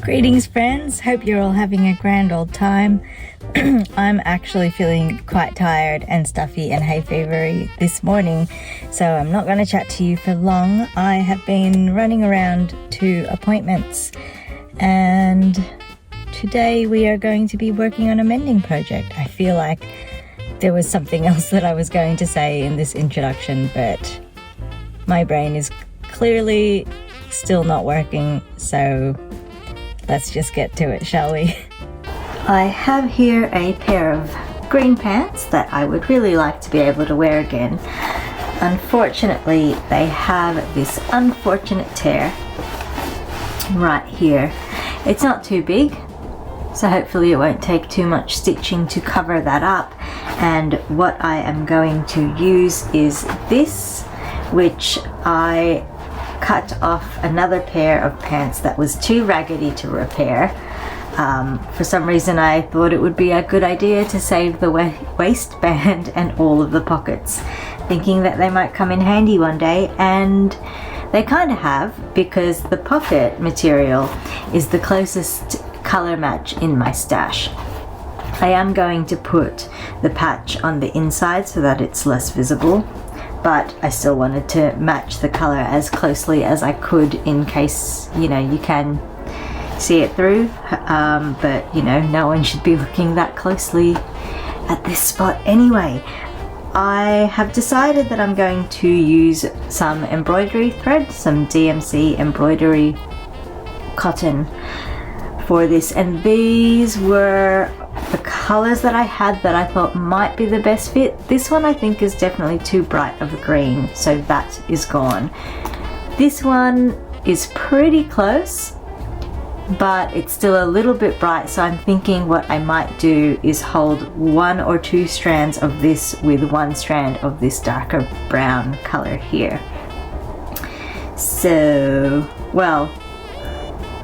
Greetings friends, hope you're all having a grand old time. I'm actually feeling quite tired and stuffy and hay fevery this morning, so I'm not going to chat to you for long. I have been running around to appointments and today we are going to be working on a mending project. I feel like there was something else that I was going to say in this introduction, but my brain is clearly still not working, so let's just get to it, shall we? I have here a pair of green pants that I would really like to be able to wear again. Unfortunately, they have this unfortunate tear right here. It's not too big, so hopefully it won't take too much stitching to cover that up. And what I am going to use is this, which I cut off another pair of pants that was too raggedy to repair. For some reason I thought it would be a good idea to save the waistband and all of the pockets, thinking that they might come in handy one day, and they kind of have, because the pocket material is the closest color match in my stash. I am going to put the patch on the inside so that it's less visible, but I still wanted to match the color as closely as I could in case, you know, you can see it through, but you know, no one should be looking that closely at this spot anyway. I have decided that I'm going to use some embroidery thread, some DMC embroidery cotton for this, and these were the colors that I had that I thought might be the best fit. This one I think is definitely too bright of a green, so that is gone. This one is pretty close, but it's still a little bit bright, so I'm thinking what I might do is hold 1 or 2 strands of this with 1 strand of this darker brown color here. So, well,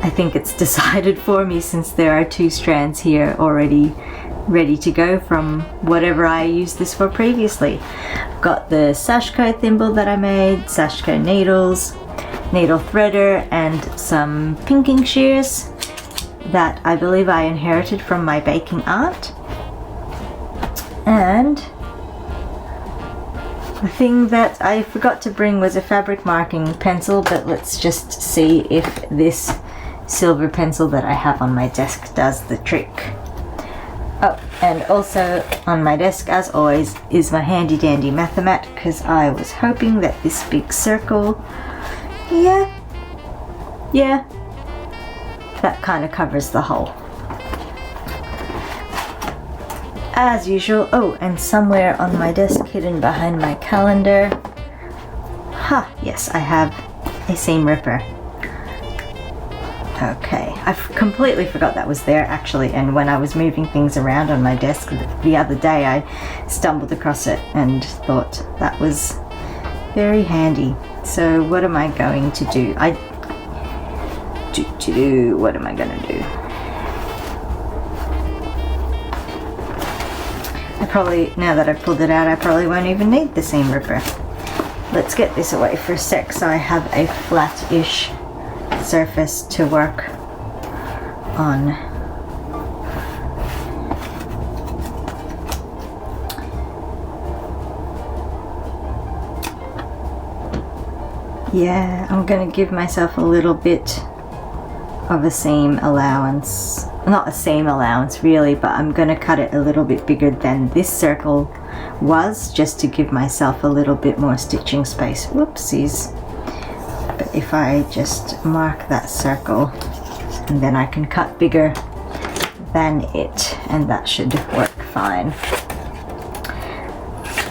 I think it's decided for me, since there are 2 strands here already ready to go from whatever I used this for previously. I've got the Sashko thimble that I made, Sashko needles, needle threader, and some pinking shears that I believe I inherited from my baking aunt. And the thing that I forgot to bring was a fabric marking pencil, but let's just see if this silver pencil that I have on my desk does the trick. Oh, and also on my desk, as always, is my handy dandy Mathomat, because I was hoping that this big circle, yeah, that kind of covers the hole. As usual, oh, and somewhere on my desk, hidden behind my calendar, yes, I have a seam ripper. Okay, I completely forgot that was there actually, and when I was moving things around on my desk the other day, I stumbled across it and thought that was very handy. So what am I going to do? What am I going to do? I probably, now that I've pulled it out, I probably won't even need the seam ripper. Let's get this away for a sec so I have a flat-ish surface to work on. Yeah, I'm gonna give myself a little bit of a seam allowance. Not a seam allowance really, but I'm gonna cut it a little bit bigger than this circle was, just to give myself a little bit more stitching space. Whoopsies. But if I just mark that circle, and then I can cut bigger than it, and that should work fine.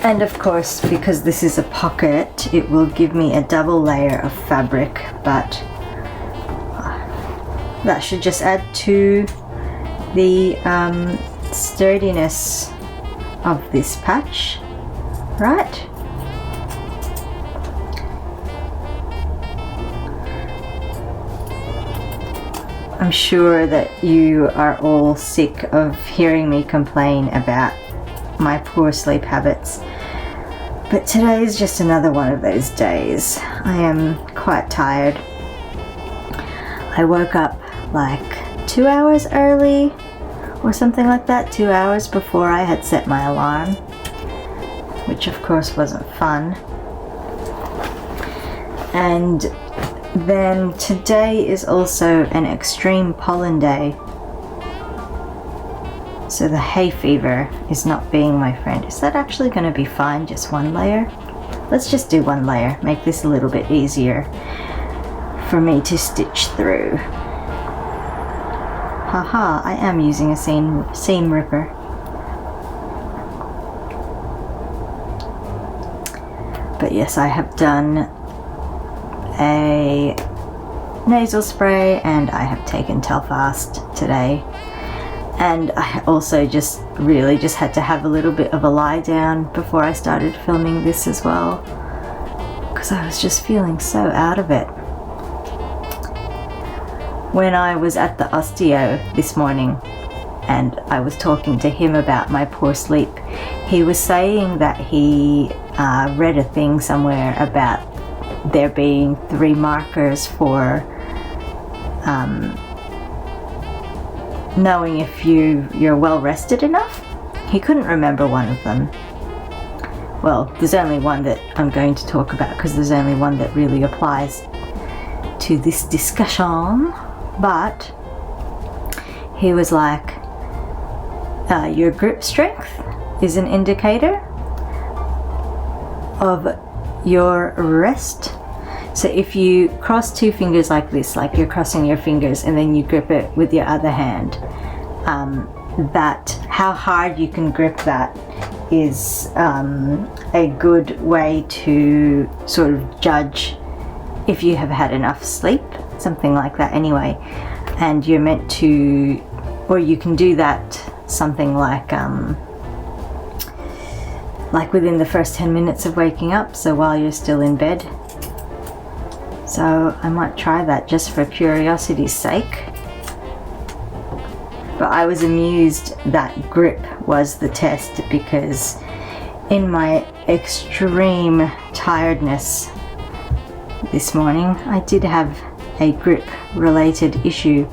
And of course, because this is a pocket, it will give me a double layer of fabric, but that should just add to the sturdiness of this patch, right? I'm sure that you are all sick of hearing me complain about my poor sleep habits, but today is just another one of those days. I am quite tired. I woke up like 2 hours early or something like that, 2 hours before I had set my alarm, which of course wasn't fun. And then today is also an extreme pollen day, so the hay fever is not being my friend. Is that actually going to be fine, just one layer? Let's just do one layer, make this a little bit easier for me to stitch through. Haha, I am using a seam ripper. But yes, I have done a nasal spray and I have taken Telfast today. And I also just really had to have a little bit of a lie down before I started filming this as well, because I was just feeling so out of it. When I was at the osteo this morning and I was talking to him about my poor sleep, he was saying that he read a thing somewhere about there being 3 markers for knowing if you're well rested enough. He couldn't remember one of them. Well, there's only one that I'm going to talk about because there's only one that really applies to this discussion. But he was like, your grip strength is an indicator of your rest. So if you cross 2 fingers like this, like you're crossing your fingers and then you grip it with your other hand, that how hard you can grip that is a good way to sort of judge if you have had enough sleep, something like that anyway. And you're meant to, or you can do that something like within the first 10 minutes of waking up, so while you're still in bed. So I might try that just for curiosity's sake. But I was amused that grip was the test, because in my extreme tiredness this morning, I did have a grip related issue.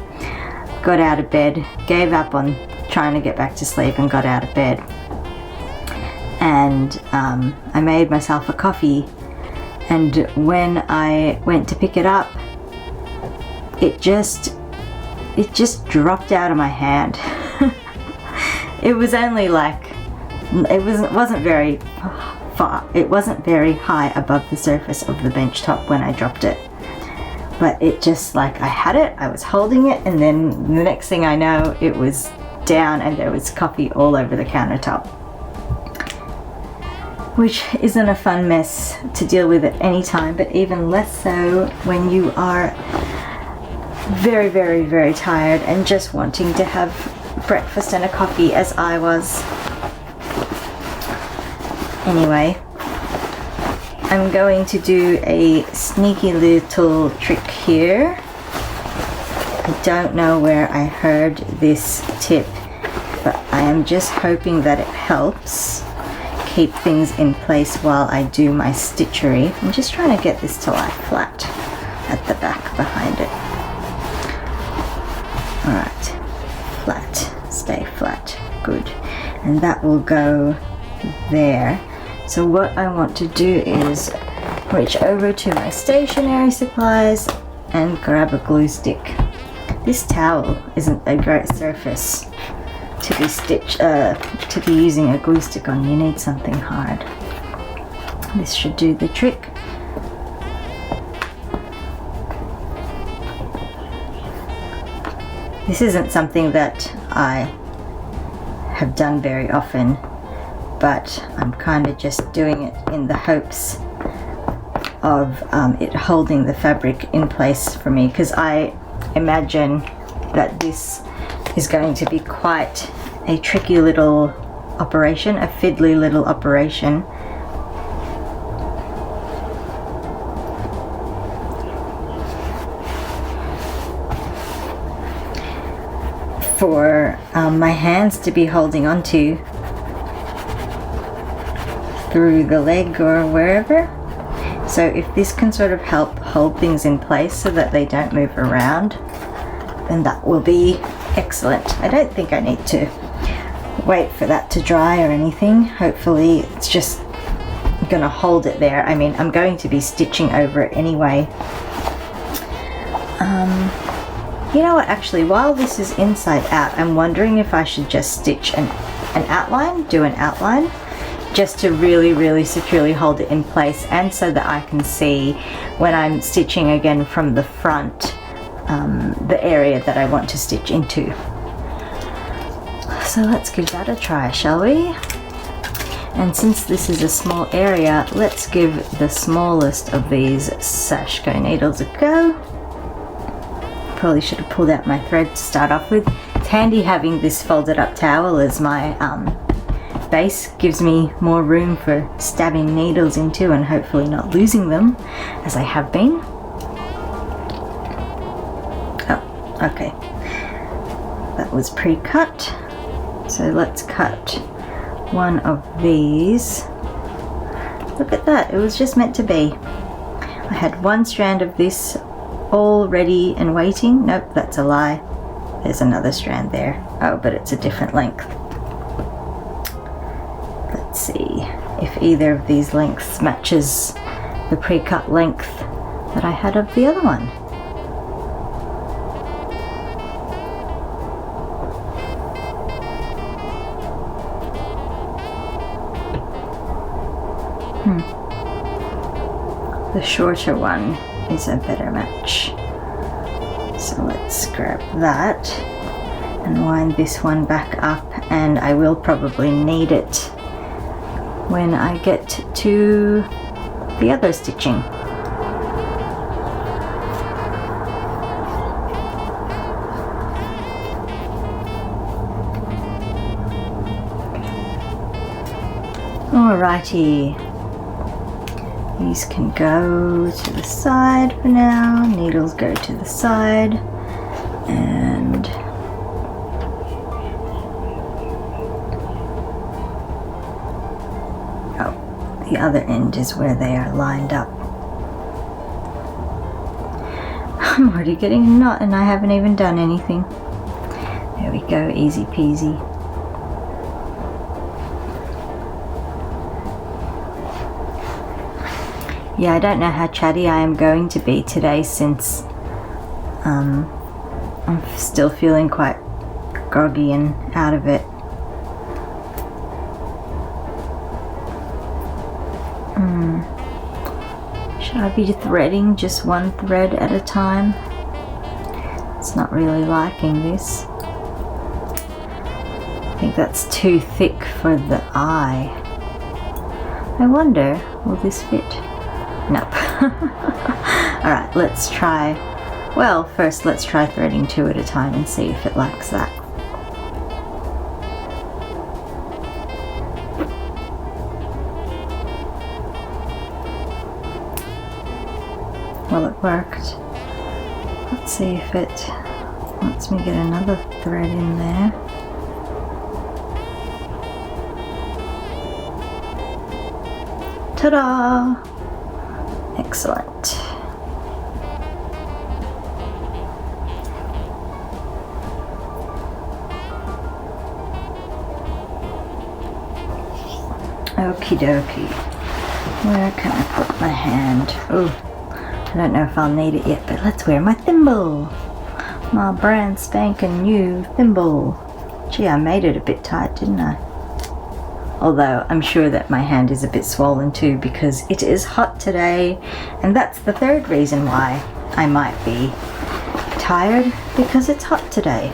Got out of bed, gave up on trying to get back to sleep and got out of bed. And I made myself a coffee, and when I went to pick it up, it just dropped out of my hand. It was only like, it wasn't very far, it wasn't very high above the surface of the bench top when I dropped it, but it just, like, I had it, I was holding it, and then the next thing I know it was down and there was coffee all over the countertop, which isn't a fun mess to deal with at any time, but even less so when you are very, very, very tired and just wanting to have breakfast and a coffee, as I was. Anyway, I'm going to do a sneaky little trick here. I don't know where I heard this tip, but I am just hoping that it helps keep things in place while I do my stitchery. I'm just trying to get this to lie flat at the back behind it. Alright, flat, stay flat, good. And that will go there. So what I want to do is reach over to my stationery supplies and grab a glue stick. This towel isn't a great surface to be using a glue stick on. You need something hard. This should do the trick. This isn't something that I have done very often, but I'm kind of just doing it in the hopes of it holding the fabric in place for me, because I imagine that this is going to be quite a tricky little operation, a fiddly little operation. For my hands to be holding onto through the leg or wherever. So if this can sort of help hold things in place so that they don't move around, then that will be excellent. I don't think I need to wait for that to dry or anything. Hopefully it's just gonna hold it there. I mean, I'm going to be stitching over it anyway. You know what, actually, while this is inside out, I'm wondering if I should just stitch an outline, do an outline, just to really securely hold it in place, and so that I can see when I'm stitching again from the front the area that I want to stitch into. So let's give that a try, shall we? And since this is a small area, let's give the smallest of these Sashko needles a go. Probably should have pulled out my thread to start off with. It's handy having this folded up towel as my base. Gives me more room for stabbing needles into and hopefully not losing them, as I have been. Oh, okay. That was pre-cut. So let's cut one of these. Look at that, it was just meant to be. I had one strand of this all ready and waiting. Nope, that's a lie. There's another strand there. Oh, but it's a different length. Let's see if either of these lengths matches the pre-cut length that I had of the other one. The shorter one is a better match. So let's grab that and wind this one back up, and I will probably need it when I get to the other stitching. Alrighty. These can go to the side for now. Needles go to the side. And oh, the other end is where they are lined up. I'm already getting a knot and I haven't even done anything. There we go, easy peasy. Yeah, I don't know how chatty I am going to be today, since I'm still feeling quite groggy and out of it. Should I be threading just one thread at a time? It's not really liking this. I think that's too thick for the eye. I wonder, will this fit? Nope. Alright, let's try. Well, first let's try threading two at a time and see if it likes that. Well, it worked. Let's see if it lets me get another thread in there. Ta-da! Excellent. Okie dokie. Where can I put my hand? Oh, I don't know if I'll need it yet, but let's wear my thimble. My brand spanking new thimble. Gee, I made it a bit tight, didn't I? Although I'm sure that my hand is a bit swollen too, because it is hot today, and that's the third reason why I might be tired, because it's hot today.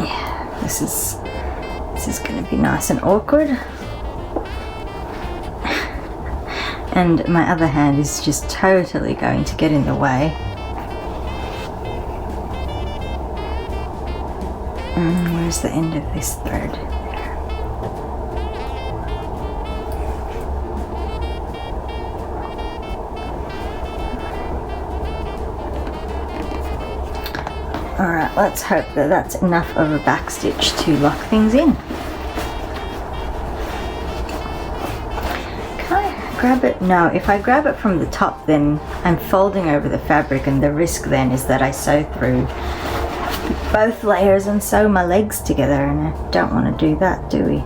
Yeah, this is going to be nice and awkward. And my other hand is just totally going to get in the way. Where's the end of this thread? There. Alright, let's hope that that's enough of a back stitch to lock things in. grab it, no, if I grab it from the top, then I'm folding over the fabric, and the risk then is that I sew through both layers and sew my legs together, and I don't want to do that, do we?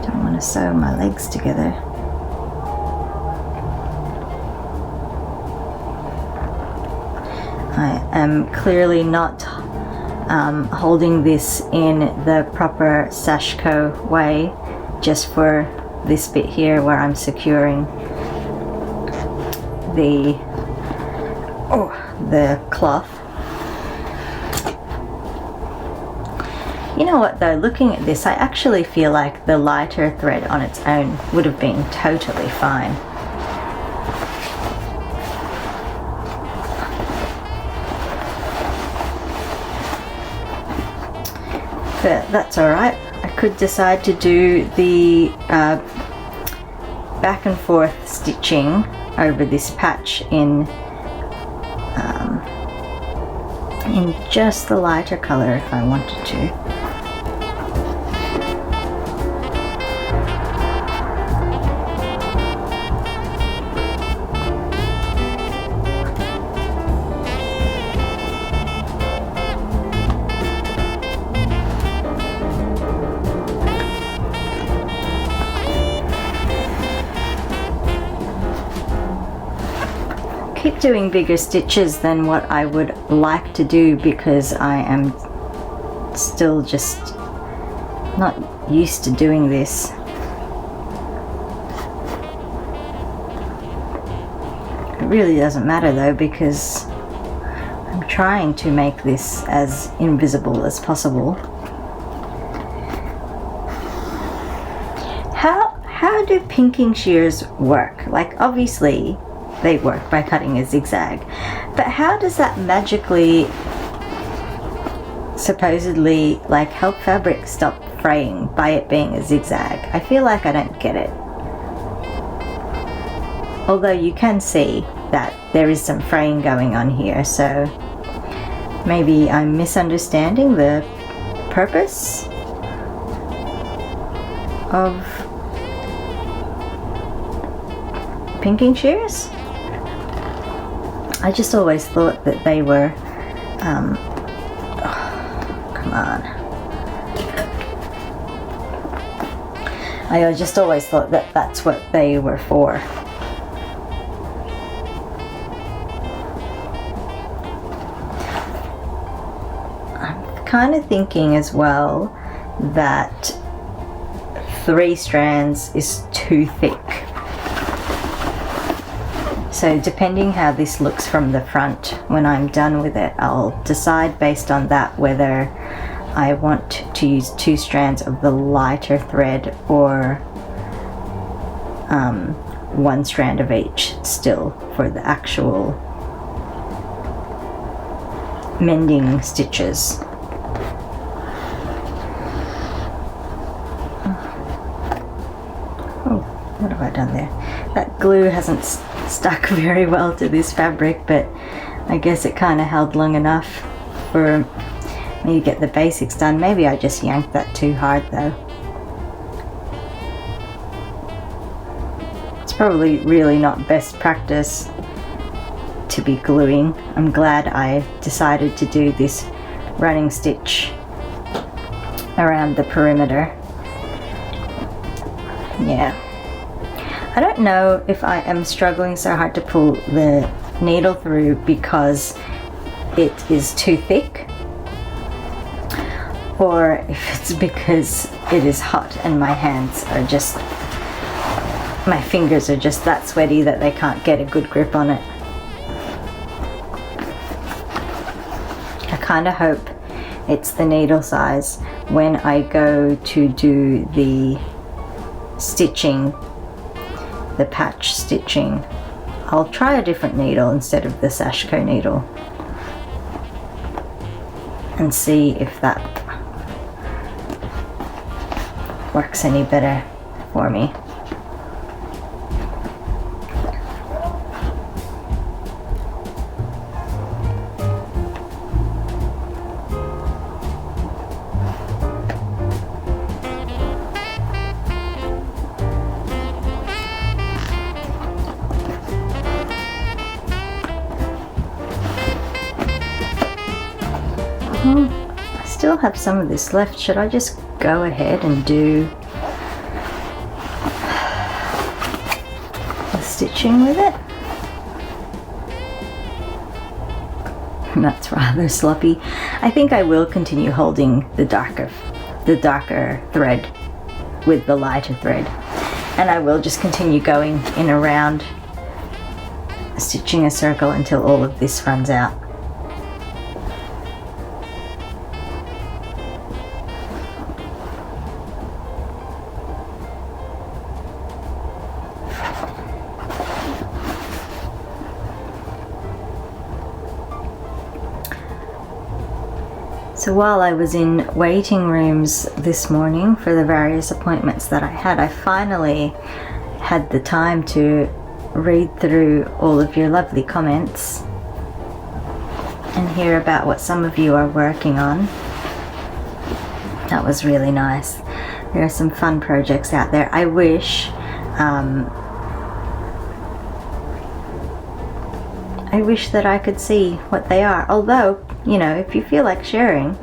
Don't want to sew my legs together. I am clearly not holding this in the proper sashiko way, just for this bit here where I'm securing the cloth. You know what though, looking at this, I actually feel like the lighter thread on its own would have been totally fine. But that's alright. I could decide to do the back and forth stitching over this patch in just the lighter color if I wanted to. Keep doing bigger stitches than what I would like to do because I am still just not used to doing this. It really doesn't matter though, because I'm trying to make this as invisible as possible. How do pinking shears work? Like, obviously they work by cutting a zigzag, but how does that magically supposedly like help fabric stop fraying by it being a zigzag? I feel like I don't get it. Although you can see that there is some fraying going on here, so maybe I'm misunderstanding the purpose of pinking shears. I just always thought that they were, come on. I just always thought that that's what they were for. I'm kind of thinking as well that 3 strands is too thick. So depending how this looks from the front when I'm done with it, I'll decide based on that whether I want to use 2 strands of the lighter thread or 1 strand of each still for the actual mending stitches. Oh, what have I done there? That glue hasn't stuck very well to this fabric, but I guess it kind of held long enough for me to get the basics done. Maybe I just yanked that too hard though. It's probably really not best practice to be gluing. I'm glad I decided to do this running stitch around the perimeter. Yeah. I don't know if I am struggling so hard to pull the needle through because it is too thick, or if it's because it is hot and my hands are just, my fingers are just that sweaty that they can't get a good grip on it. I kind of hope it's the needle size when I go to do the stitching, the patch stitching. I'll try a different needle instead of the Sashiko needle and see if that works any better for me. I still have some of this left. Should I just go ahead and do the stitching with it? That's rather sloppy. I think I will continue holding the darker thread with the lighter thread, and I will just continue going in around, stitching a circle until all of this runs out. So while I was in waiting rooms this morning for the various appointments that I had, I finally had the time to read through all of your lovely comments and hear about what some of you are working on. That was really nice. There are some fun projects out there. I wish that I could see what they are. Although, you know, if you feel like sharing,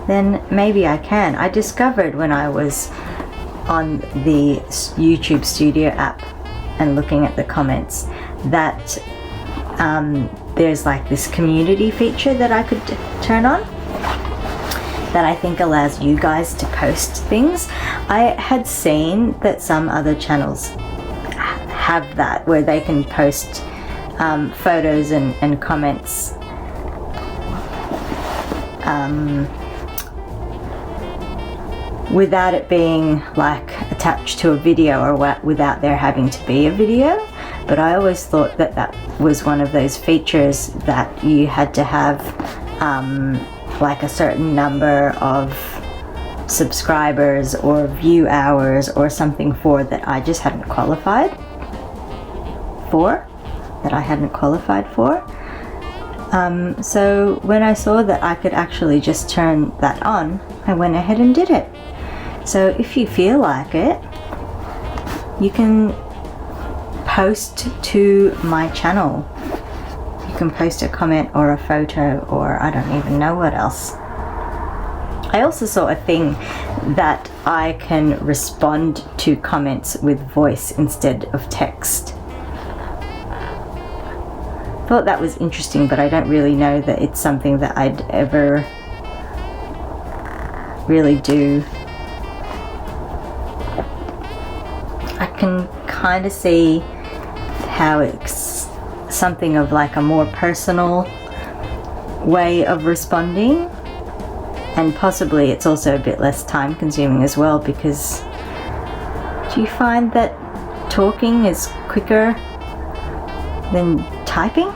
then maybe I can. I discovered when I was on the YouTube Studio app and looking at the comments that there's like this community feature that I could turn on that I think allows you guys to post things. I had seen that some other channels have that, where they can post photos and comments without it being like attached to a video, or without there having to be a video. But I always thought that that was one of those features that you had to have like a certain number of subscribers or view hours or something for, that I just hadn't qualified for. So when I saw that I could actually just turn that on, I went ahead and did it. So if you feel like it, you can post to my channel. You can post a comment or a photo, or I don't even know what else. I also saw a thing that I can respond to comments with voice instead of text. Thought that was interesting, but I don't really know that it's something that I'd ever really do. I can kind of see how it's something of like a more personal way of responding, and possibly it's also a bit less time consuming as well, because do you find that talking is quicker than typing?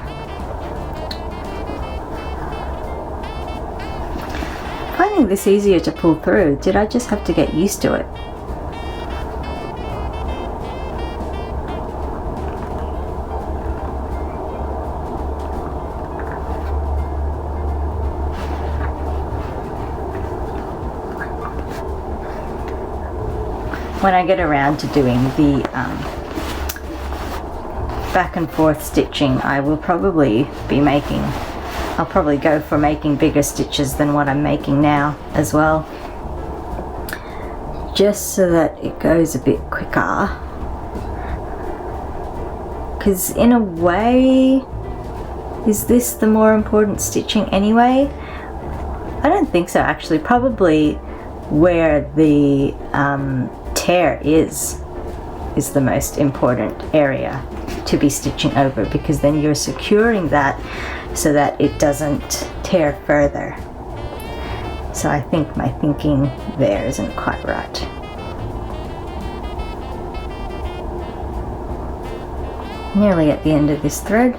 Finding this easier to pull through. Did I just have to get used to it? When I get around to doing the back and forth stitching, I will probably be making, I'll probably go for making bigger stitches than what I'm making now as well, just so that it goes a bit quicker. Because in a way, is this the more important stitching anyway? I don't think so, actually. Probably where the tear is the most important area to be stitching over, because then you're securing that so that it doesn't tear further. So I think my thinking there isn't quite right. Nearly at the end of this thread.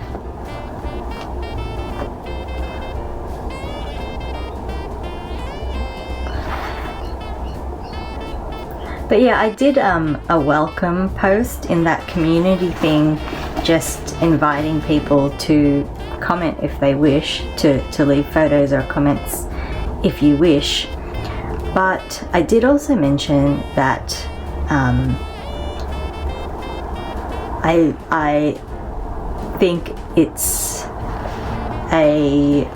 But yeah, I did a welcome post in that community thing, just inviting people to comment if they wish, to leave photos or comments if you wish. But I did also mention that I think it's I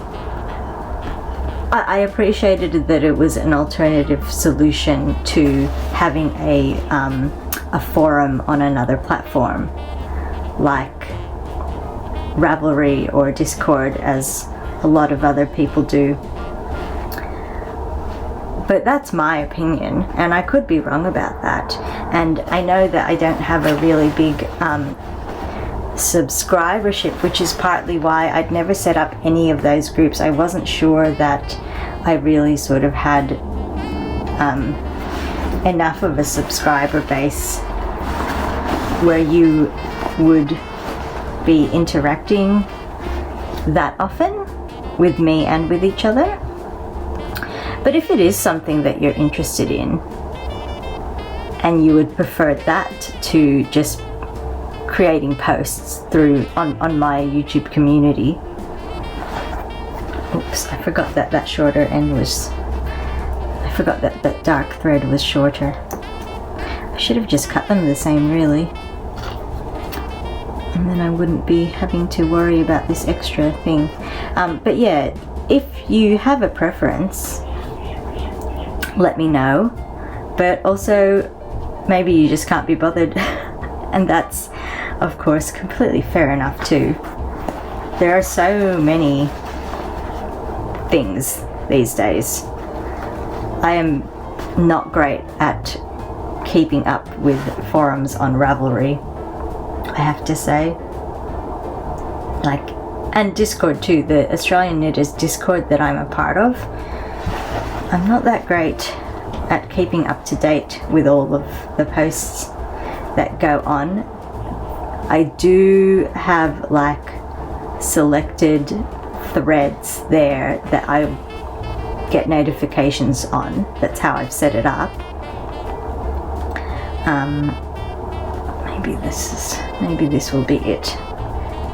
I appreciated that it was an alternative solution to having a forum on another platform like Ravelry or Discord, as a lot of other people do. But that's my opinion, and I could be wrong about that. And I know that I don't have a really big subscribership, which is partly why I'd never set up any of those groups. I wasn't sure that I really sort of had enough of a subscriber base where you would be interacting that often with me and with each other. But if it is something that you're interested in and you would prefer that to just creating posts through on my YouTube community. Oops, I forgot that that shorter end was, I forgot that that dark thread was shorter. I should have just cut them the same, really. And then I wouldn't be having to worry about this extra thing. But yeah, if you have a preference, let me know. But also, maybe you just can't be bothered. And that's, of course, completely fair enough too. There are so many things these days. I am not great at keeping up with forums on Ravelry, I have to say. Like, and Discord too, the Australian Knitters Discord that I'm a part of. I'm not that great at keeping up to date with all of the posts that go on. I do have like selected threads there that I get notifications on. That's how I've set it up. Maybe this will be it.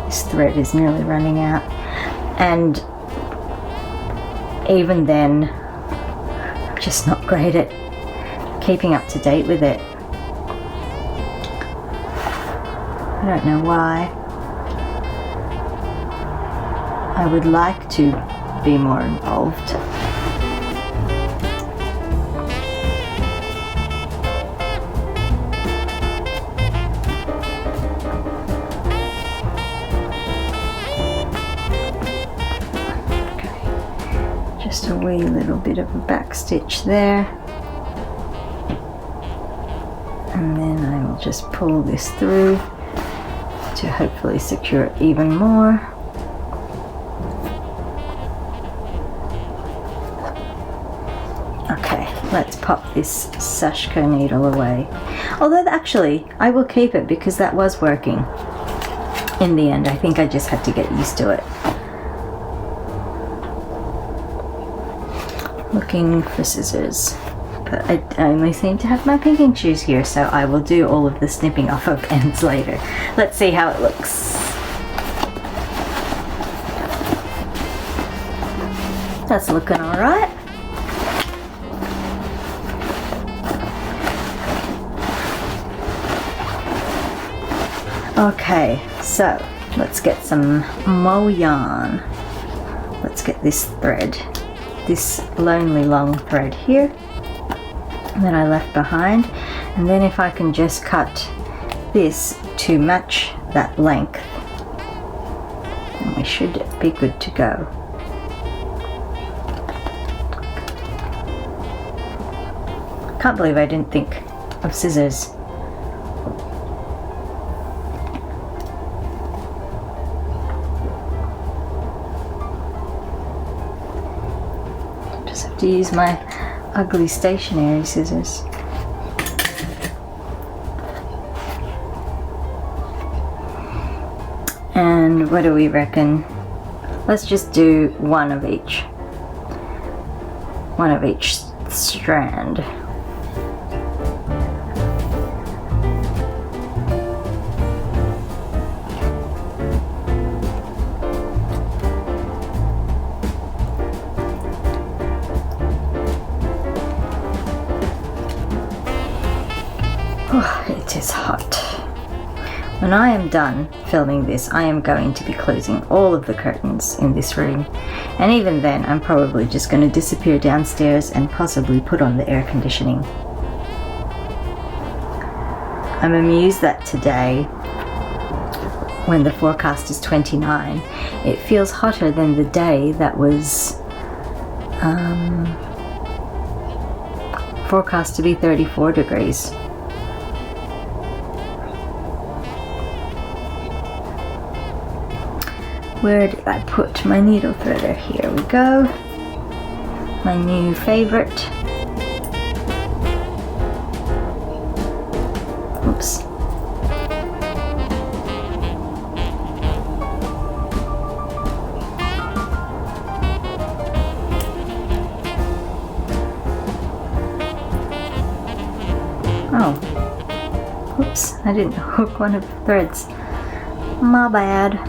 This thread is nearly running out, and even then, I'm just not great at keeping up to date with it. I don't know why. I would like to be more involved. Okay. Just a wee little bit of a back stitch there. And then I will just pull this through to hopefully secure it even more. Okay, let's pop this Sashko needle away. Although actually, I will keep it because that was working in the end. I think I just had to get used to it. Looking for scissors. But I only seem to have my pinking shoes here, so I will do all of the snipping off of ends later. Let's see how it looks. That's looking alright. Okay, so let's get some mo yarn. Let's get this thread, this lonely long thread here that I left behind, and then if I can just cut this to match that length, then we should be good to go. Can't believe I didn't think of scissors. Just have to use my ugly stationery scissors. And what do we reckon? Let's just do one of each strand. Oh, it is hot. When I am done filming this, I am going to be closing all of the curtains in this room, and even then I'm probably just going to disappear downstairs and possibly put on the air conditioning. I'm amused that today, when the forecast is 29, it feels hotter than the day that was forecast to be 34 degrees. Where did I put my needle threader? Here we go. My new favorite. Oops. Oh. Oops, I didn't hook one of the threads. My bad.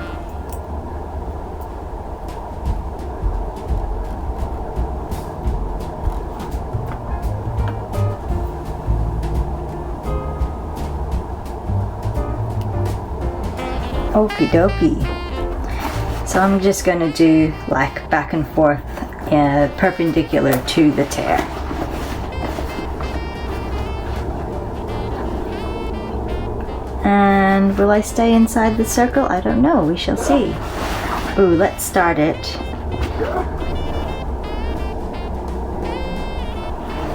Okie dokie. So I'm just going to do like back and forth perpendicular to the tear. And will I stay inside the circle? I don't know. We shall see. Ooh, let's start it.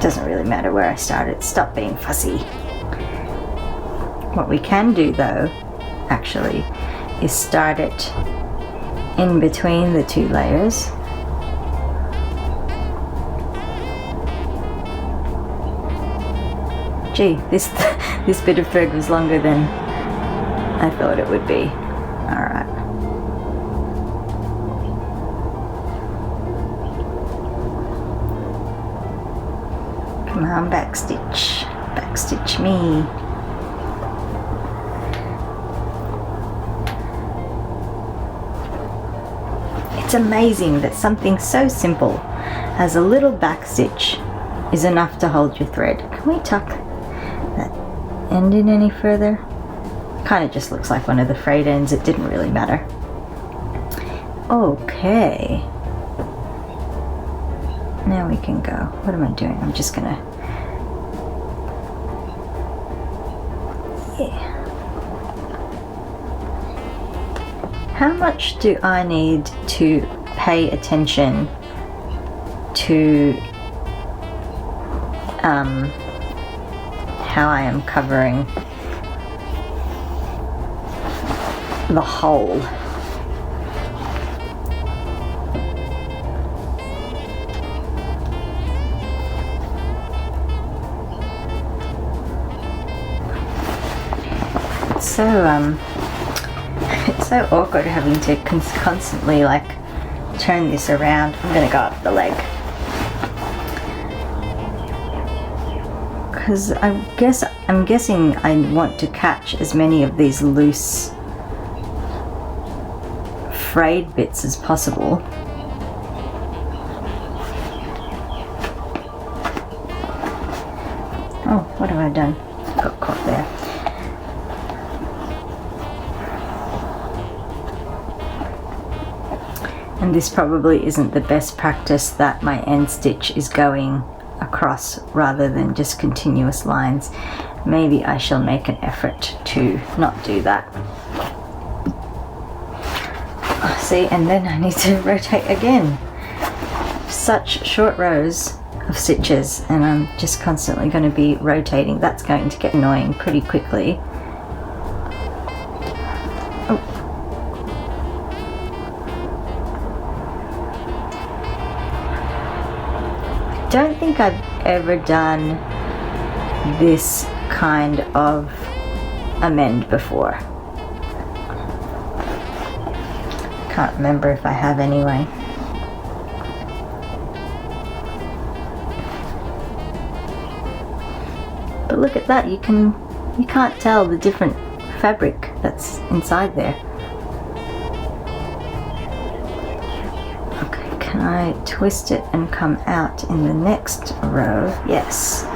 Doesn't really matter where I start it. Stop being fussy. What we can do though, actually, is start it in between the two layers. Gee, this bit of thread was longer than I thought it would be. Alright. Come on, backstitch. Backstitch me. It's amazing that something so simple as a little backstitch is enough to hold your thread. Can we tuck that end in any further? Kind of just looks like one of the frayed ends. It didn't really matter. Okay. Now we can go. What am I doing? I'm just gonna... Yeah. How much do I need to pay attention to how I am covering the hole? It's so awkward having to constantly like turn this around. I'm gonna go up the leg because I'm guessing I want to catch as many of these loose frayed bits as possible. Oh, what have I done? Got caught there. And this probably isn't the best practice that my end stitch is going across rather than just continuous lines. Maybe I shall make an effort to not do that. Oh, see, and then I need to rotate again. Such short rows of stitches, and I'm just constantly going to be rotating. That's going to get annoying pretty quickly. I don't think I've ever done this kind of a mend before. Can't remember if I have anyway. But look at that, you can't tell the different fabric that's inside there. Can I twist it and come out in the next row? Yes.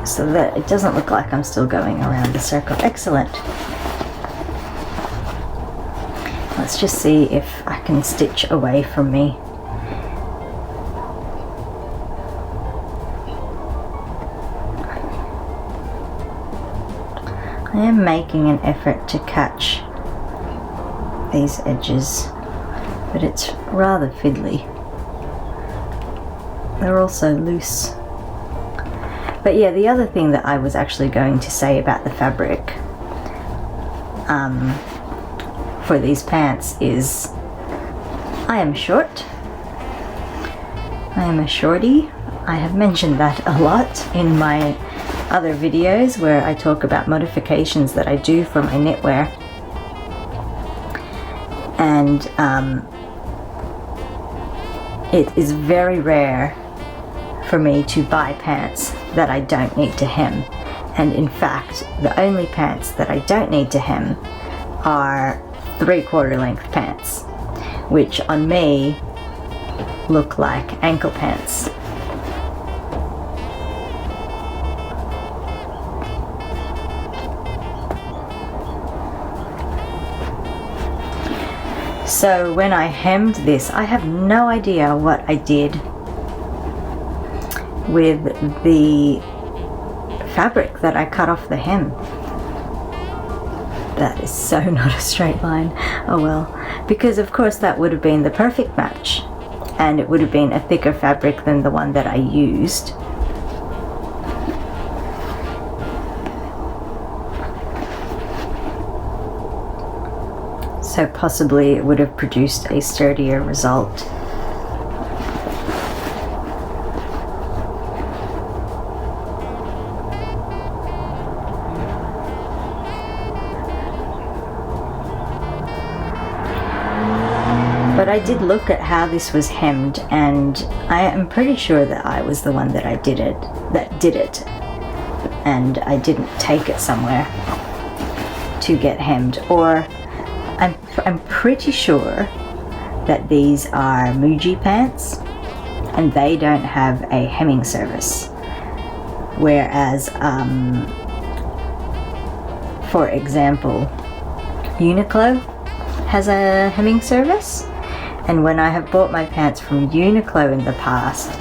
So that it doesn't look like I'm still going around the circle. Excellent. let's just see if I can stitch away from me. I am making an effort to catch these edges, but it's rather fiddly. They're also loose. But yeah, the other thing that I was actually going to say about the fabric for these pants is I am short. I am a shorty. I have mentioned that a lot in my other videos where I talk about modifications that I do for my knitwear. And it is very rare for me to buy pants that I don't need to hem. And in fact, the only pants that I don't need to hem are 3/4 length pants, which on me look like ankle pants. So when I hemmed this, I have no idea what I did with the fabric that I cut off the hem. That is so not a straight line. Oh well, because of course that would have been the perfect match, and it would have been a thicker fabric than the one that I used. So possibly it would have produced a sturdier result. But I did look at how this was hemmed, and I am pretty sure that I was the one that did it, and I didn't take it somewhere to get hemmed. Or I'm pretty sure that these are Muji pants, and they don't have a hemming service, whereas for example, Uniqlo has a hemming service. And when I have bought my pants from Uniqlo in the past,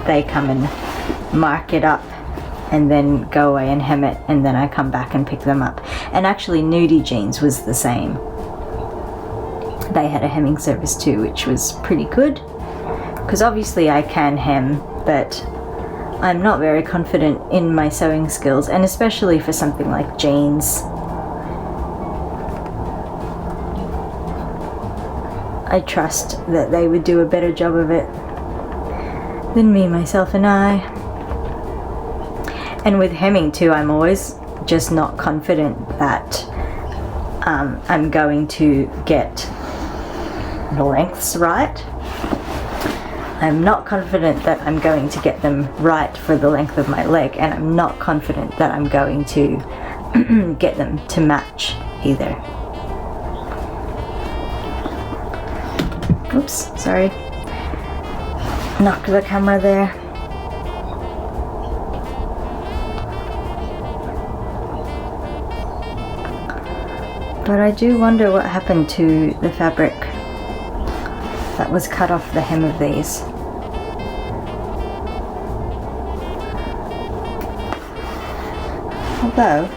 they come and mark it up and then go away and hem it, and then I come back and pick them up. And actually Nudie Jeans was the same. They had a hemming service too, which was pretty good, because obviously I can hem, but I'm not very confident in my sewing skills, and especially for something like jeans. I trust that they would do a better job of it than me, myself, and I. And with hemming too, I'm always just not confident that I'm going to get the lengths right. I'm not confident that I'm going to get them right for the length of my leg, and I'm not confident that I'm going to get them to match either. Oops, sorry. Knocked the camera there. But I do wonder what happened to the fabric that was cut off the hem of these. Although,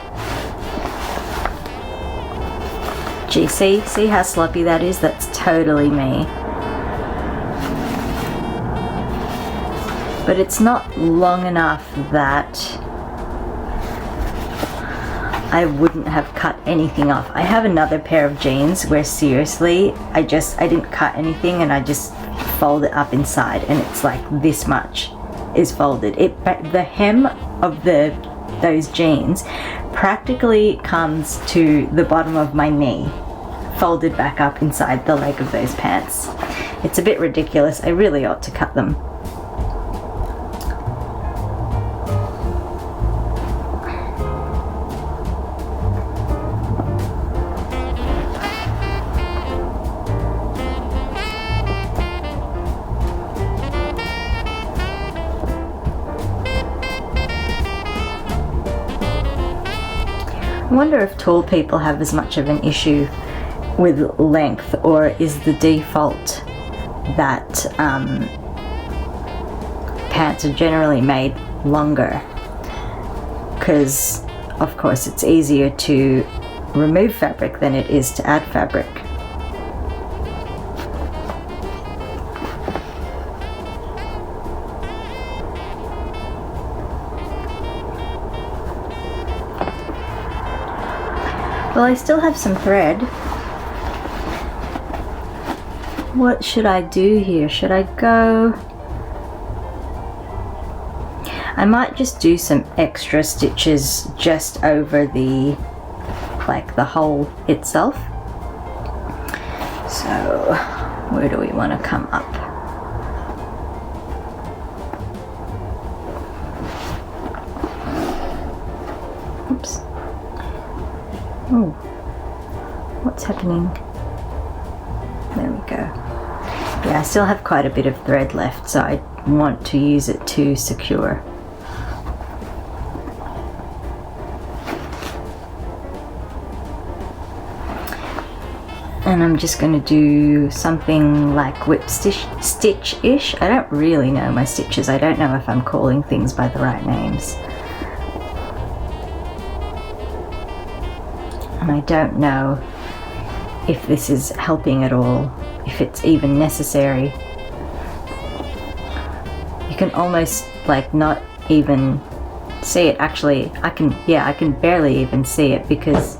gee, see how sloppy that is? That's totally me. But it's not long enough that I wouldn't have cut anything off. I have another pair of jeans where seriously, I didn't cut anything, and I just fold it up inside, and it's like this much is folded. The hem of those jeans practically comes to the bottom of my knee, folded back up inside the leg of those pants. It's a bit ridiculous. I really ought to cut them. I wonder if tall people have as much of an issue with length, or is the default that pants are generally made longer? Because of course it's easier to remove fabric than it is to add fabric. Well, I still have some thread. What should I do here? Should I go? I might just do some extra stitches just over the, like the hole itself. So, where do we want to come up? Oops. Oh, what's happening? There we go. Yeah, I still have quite a bit of thread left, so I want to use it to secure. And I'm just going to do something like whip stitch-ish. I don't really know my stitches. I don't know if I'm calling things by the right names. And I don't know if this is helping at all, if it's even necessary. You can almost like not even see it. Actually, I can barely even see it because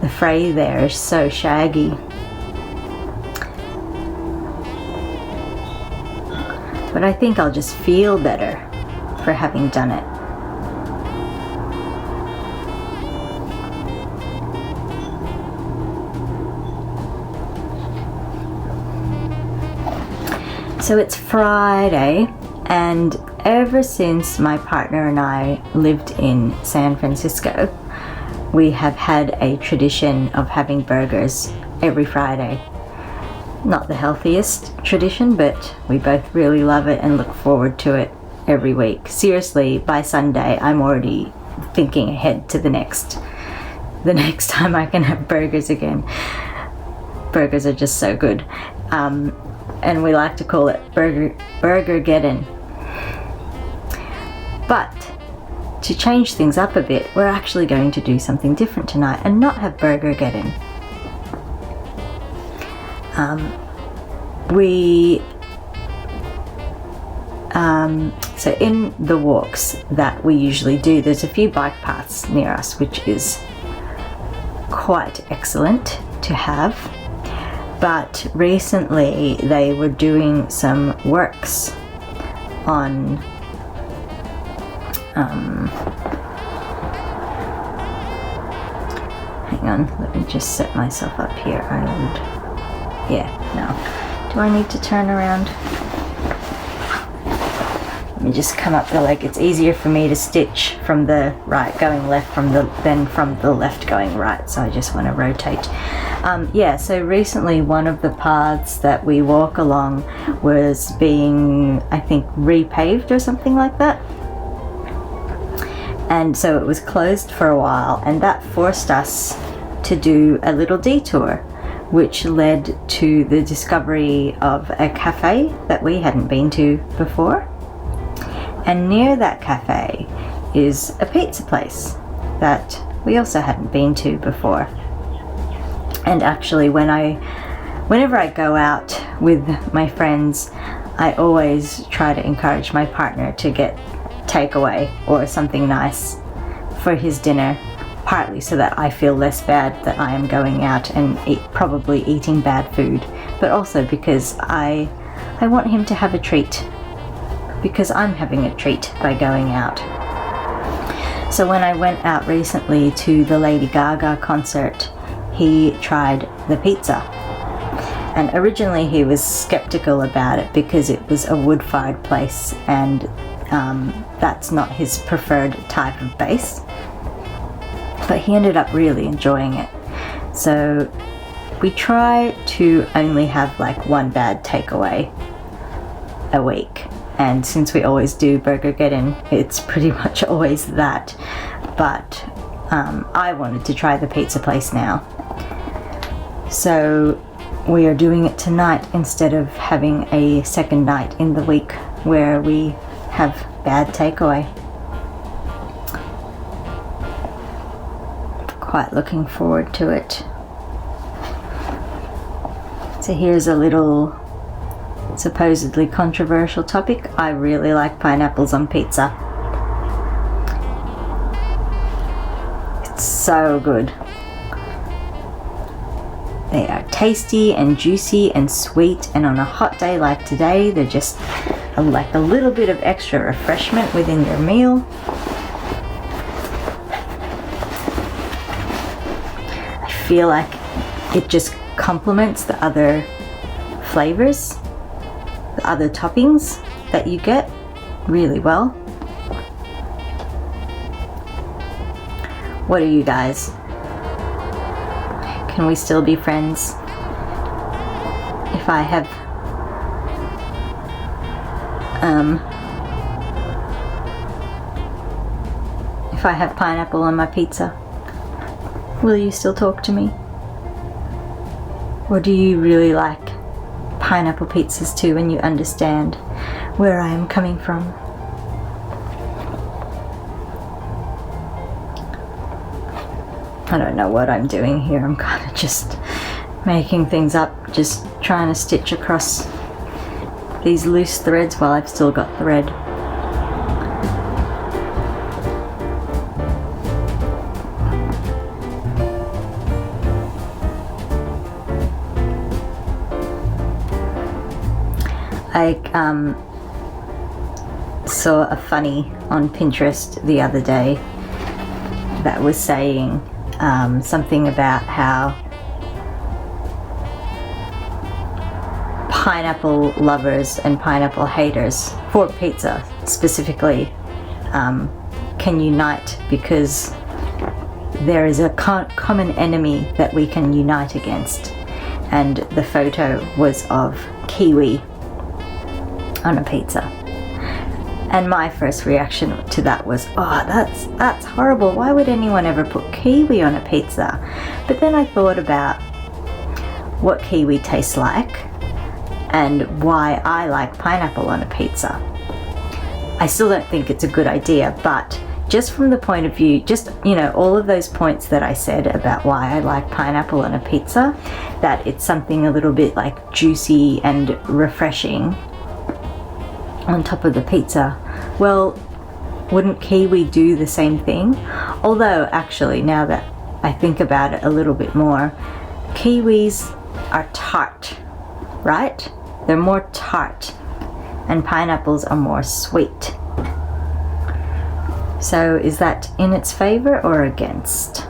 the fray there is so shaggy. But I think I'll just feel better for having done it. So it's Friday, and ever since my partner and I lived in San Francisco, we have had a tradition of having burgers every Friday. Not the healthiest tradition, but we both really love it and look forward to it every week. Seriously, by Sunday, I'm already thinking ahead to the next time I can have burgers again. Burgers are just so good. And we like to call it burger-geddon. But to change things up a bit, we're actually going to do something different tonight and not have burger-geddon. So in the walks that we usually do, there's a few bike paths near us, which is quite excellent to have. But recently they were doing some works on hang on, let me just set myself up here. Do I need to turn around? Let me just come up the leg. It's easier for me to stitch from the right going left than from the left going right, so I just want to rotate. So recently one of the paths that we walk along was being, I think, repaved or something like that. And so it was closed for a while, and that forced us to do a little detour, which led to the discovery of a cafe that we hadn't been to before. And near that cafe is a pizza place that we also hadn't been to before. And actually, whenever I go out with my friends, I always try to encourage my partner to get takeaway or something nice for his dinner, partly so that I feel less bad that I am going out and probably eating bad food, but also because I want him to have a treat, because I'm having a treat by going out. So when I went out recently to the Lady Gaga concert, he tried the pizza. And originally he was skeptical about it because it was a wood-fired place, and that's not his preferred type of base. But he ended up really enjoying it. So we try to only have like one bad takeaway a week. And since we always do burger-geddon, it's pretty much always that. But I wanted to try the pizza place now. So we are doing it tonight instead of having a second night in the week where we have bad takeaway. Quite looking forward to it. So here's a little supposedly controversial topic. I really like pineapples on pizza. It's so good. They are tasty and juicy and sweet, and on a hot day like today, they're just like a little bit of extra refreshment within your meal. I feel like it just complements the other flavors, the other toppings that you get really well. What are you guys? Can we still be friends if I have pineapple on my pizza? Will you still talk to me? Or do you really like pineapple pizzas too, and you understand where I am coming from? I don't know what I'm doing here. I'm kind of just making things up, just trying to stitch across these loose threads while I've still got thread. I saw a funny on Pinterest the other day that was saying something about how pineapple lovers and pineapple haters, for pizza specifically, can unite because there is a common enemy that we can unite against. And the photo was of kiwi on a pizza. And my first reaction to that was, oh, that's horrible. Why would anyone ever put kiwi on a pizza? But then I thought about what kiwi tastes like and why I like pineapple on a pizza. I still don't think it's a good idea, but just from the point of view, just, you know, all of those points that I said about why I like pineapple on a pizza, that it's something a little bit like juicy and refreshing on top of the pizza. Well, wouldn't kiwi do the same thing? Although actually, now that I think about it a little bit more, kiwis are tart, right? They're more tart, and pineapples are more sweet. So is that in its favor or against?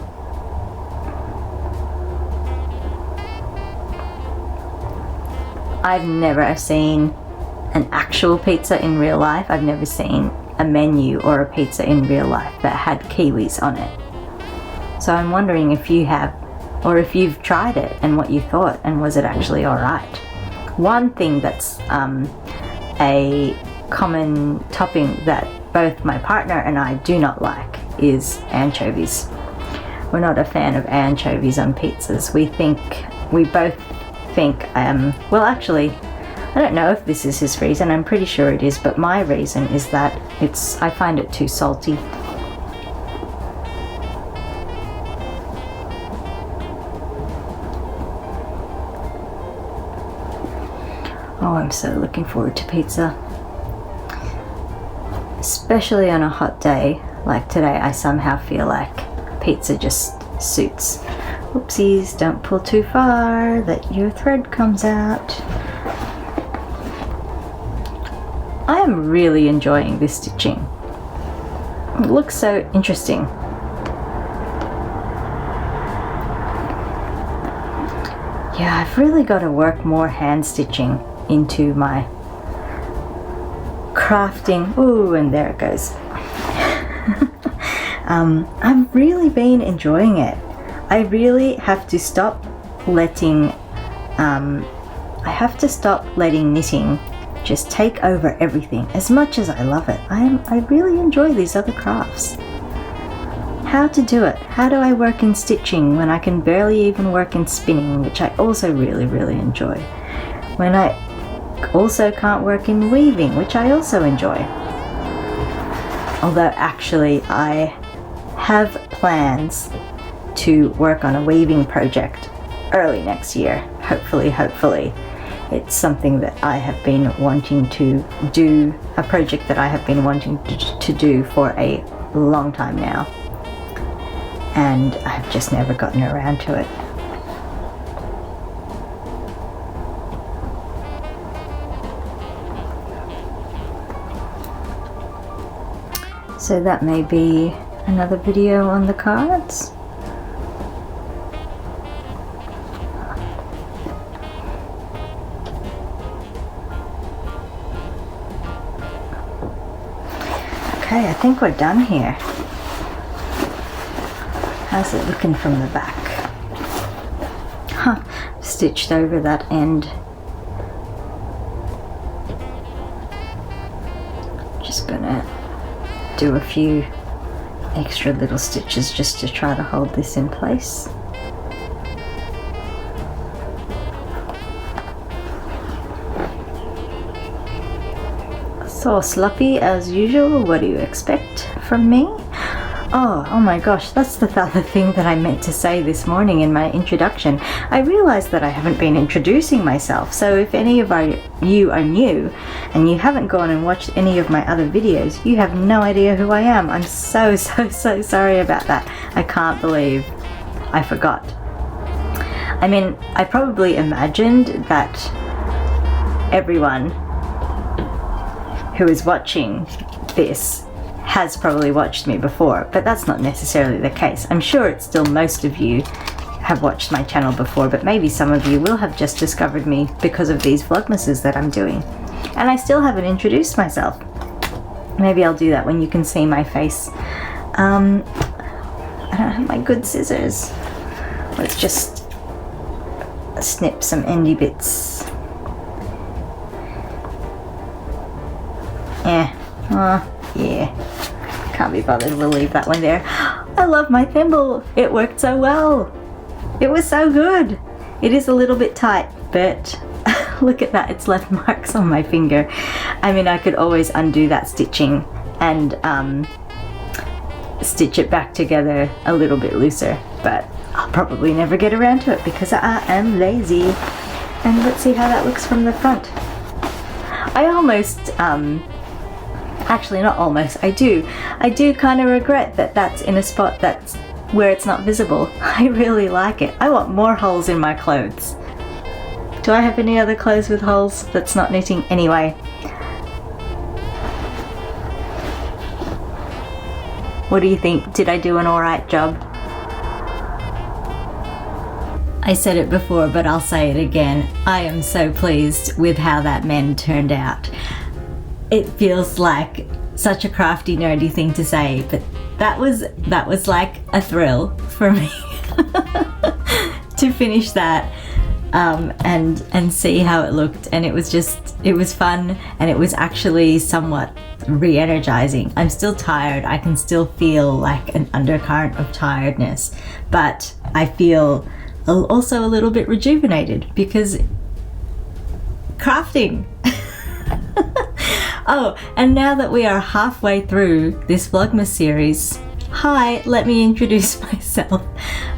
I've never seen an actual pizza in real life. I've never seen a menu or a pizza in real life that had kiwis on it. So I'm wondering if you have, or if you've tried it and what you thought, and was it actually alright? One thing that's a common topping that both my partner and I do not like is anchovies. We're not a fan of anchovies on pizzas. We both think, well actually, I don't know if this is his reason, I'm pretty sure it is, but my reason is that I find it too salty. Oh, I'm so looking forward to pizza. Especially on a hot day like today, I somehow feel like pizza just suits. Oopsies, don't pull too far, that your thread comes out. I am really enjoying this stitching. It looks so interesting. Yeah, I've really got to work more hand stitching into my crafting. Ooh, and there it goes. I've really been enjoying it. I really have to stop letting knitting just take over everything. As much as I love it, I really enjoy these other crafts. how to do it. How do I work in stitching when I can barely even work in spinning, which I also really, really enjoy. When I also can't work in weaving, which I also enjoy. Although actually I have plans to work on a weaving project early next year. Hopefully. It's something that I have been wanting to do, a project that I have been wanting to do for a long time now. And I've just never gotten around to it. So that may be another video on the cards. Okay, I think we're done here. How's it looking from the back? Huh, stitched over that end. Just gonna do a few extra little stitches just to try to hold this in place. So sloppy as usual. What do you expect from me? Oh my gosh, that's the other thing that I meant to say this morning in my introduction. I realized that I haven't been introducing myself, so if any of you are new and you haven't gone and watched any of my other videos, you have no idea who I am. I'm so sorry about that. I can't believe I forgot. I mean, I probably imagined that everyone who is watching this has probably watched me before, but that's not necessarily the case. I'm sure it's still most of you have watched my channel before, but maybe some of you will have just discovered me because of these vlogmases that I'm doing. And I still haven't introduced myself. Maybe I'll do that when you can see my face. I don't have my good scissors. Let's just snip some endy bits. Yeah. Can't be bothered to leave that one there. I love my thimble. It worked so well. It was so good. It is a little bit tight, but look at that. It's left marks on my finger. I mean, I could always undo that stitching and stitch it back together a little bit looser, but I'll probably never get around to it because I am lazy. And let's see how that looks from the front. I almost, actually not almost, I do kind of regret that that's in a spot that's where it's not visible. I really like it. I want more holes in my clothes. Do I have any other clothes with holes that's not knitting? Anyway. What do you think? Did I do an alright job? I said it before, but I'll say it again. I am so pleased with how that mend turned out. It feels like such a crafty, nerdy thing to say, but that was like a thrill for me to finish that and see how it looked. And it was fun, and it was actually somewhat re-energizing. I'm still tired. I can still feel like an undercurrent of tiredness, but I feel also a little bit rejuvenated because crafting. Oh, and now that we are halfway through this Vlogmas series, hi, let me introduce myself.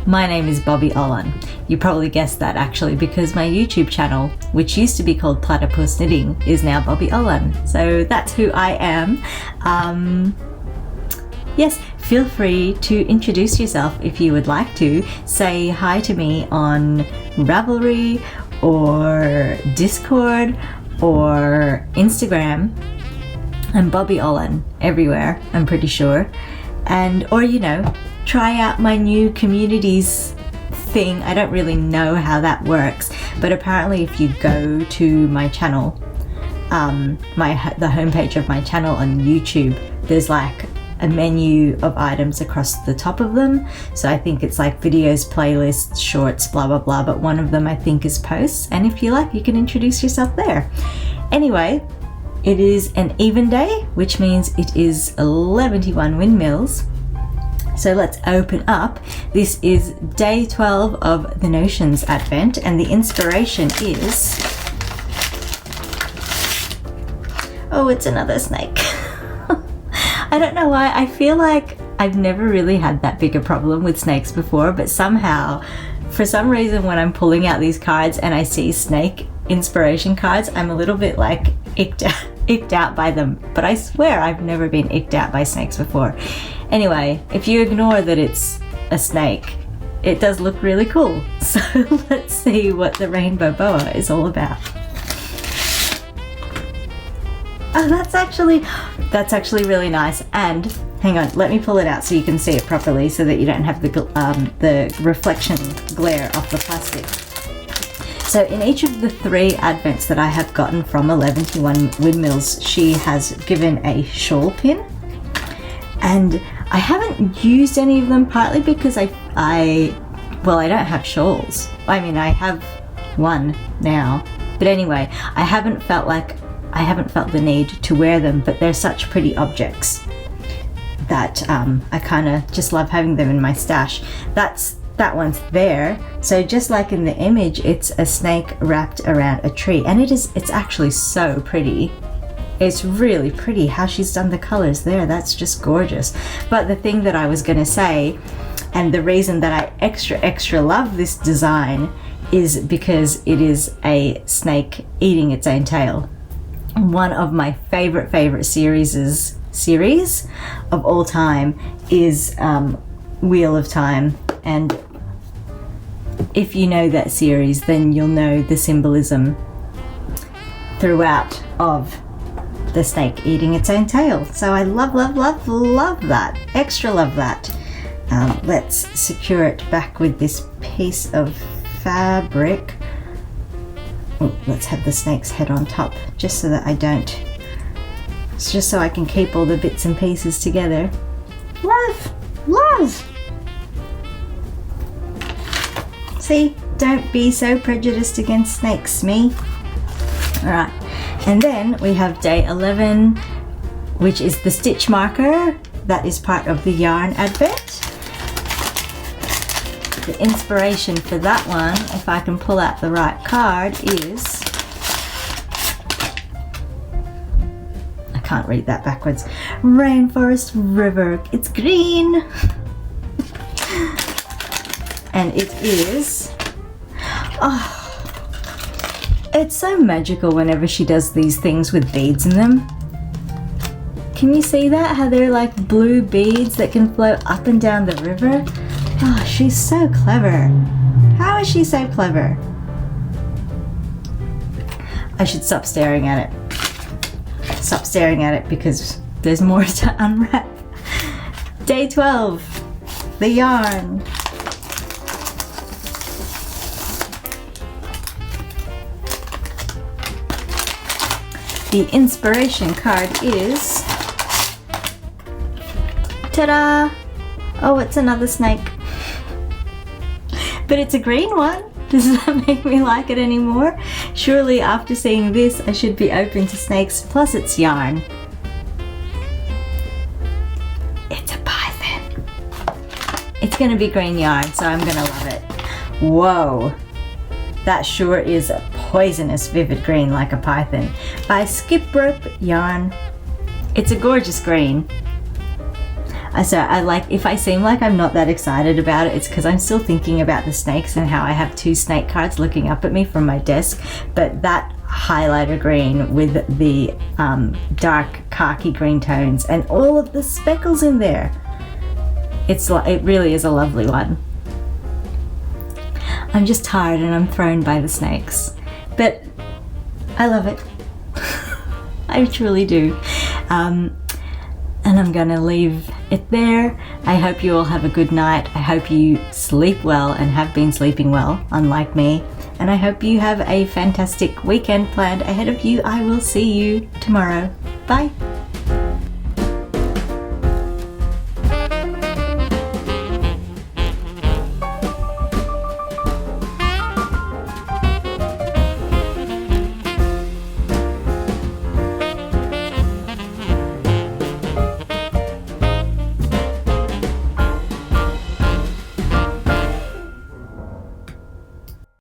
My name is Bobbie Olan. You probably guessed that actually because my YouTube channel, which used to be called Platypus Knitting, is now Bobbie Olan. So that's who I am. Yes, feel free to introduce yourself if you would like to. Say hi to me on Ravelry or Discord or Instagram. I'm Bobbie Olan everywhere, I'm pretty sure. Or try out my new communities thing. I don't really know how that works, but apparently if you go to my channel, the homepage of my channel on YouTube, there's like a menu of items across the top of them. So I think it's like videos, playlists, shorts, blah blah blah, but one of them I think is posts, and if you like, you can introduce yourself there. Anyway, it is an even day, which means it is EleventyOne Windmills, So let's open up. This is day 12 of the Notions Advent, and the inspiration is, oh, it's another snake. I don't know why, I feel like I've never really had that big a problem with snakes before, but somehow, for some reason, when I'm pulling out these cards and I see snake inspiration cards, I'm a little bit like icked out by them. But I swear I've never been icked out by snakes before. Anyway, if you ignore that it's a snake, it does look really cool. So let's see what the rainbow boa is all about. Oh, that's actually really nice. And hang on, let me pull it out so you can see it properly, so that you don't have the reflection glare off the plastic. So in each of the 3 advents that I have gotten from EleventyOne Windmills, she has given a shawl pin, and I haven't used any of them, partly because I don't have shawls. I mean, I have one now, but anyway, I haven't felt the need to wear them, but they're such pretty objects that I kind of just love having them in my stash. That one's there. So just like in the image, it's a snake wrapped around a tree, and it's actually so pretty. It's really pretty how she's done the colors there. That's just gorgeous. But the thing that I was gonna say, and the reason that I extra love this design, is because it is a snake eating its own tail. One of my favorite series of all time is Wheel of Time, and if you know that series, then you'll know the symbolism throughout of the snake eating its own tail. So I love that. Extra love that. Let's secure it back with this piece of fabric. Oh, let's have the snake's head on top, just so that it's just so I can keep all the bits and pieces together. Love! See, don't be so prejudiced against snakes, me. Alright, and then we have day 11, which is the stitch marker. That is part of the yarn advent. The inspiration for that one, if I can pull out the right card, is, I can't read that backwards, Rainforest River. It's green. And it is, oh, it's so magical whenever she does these things with beads in them. Can you see that? How they're like blue beads that can float up and down the river? Oh, she's so clever. How is she so clever? I should stop staring at it. Stop staring at it because there's more to unwrap. Day 12, the yarn. The inspiration card is, ta-da! Oh, it's another snake. But it's a green one. Does that make me like it anymore? Surely after seeing this, I should be open to snakes. Plus it's yarn. It's a python. It's gonna be green yarn, so I'm gonna love it. Whoa. That sure is a poisonous vivid green like a python. By Skip Rope Yarn. It's a gorgeous green. So I like, if I seem like I'm not that excited about it, it's because I'm still thinking about the snakes and how I have 2 snake cards looking up at me from my desk. But that highlighter green with the dark khaki green tones and all of the speckles in there, it really is a lovely one. I'm just tired and I'm thrown by the snakes, but I love it. I truly do. And I'm gonna leave it there. I hope you all have a good night. I hope you sleep well and have been sleeping well, unlike me. And I hope you have a fantastic weekend planned ahead of you. I will see you tomorrow. Bye.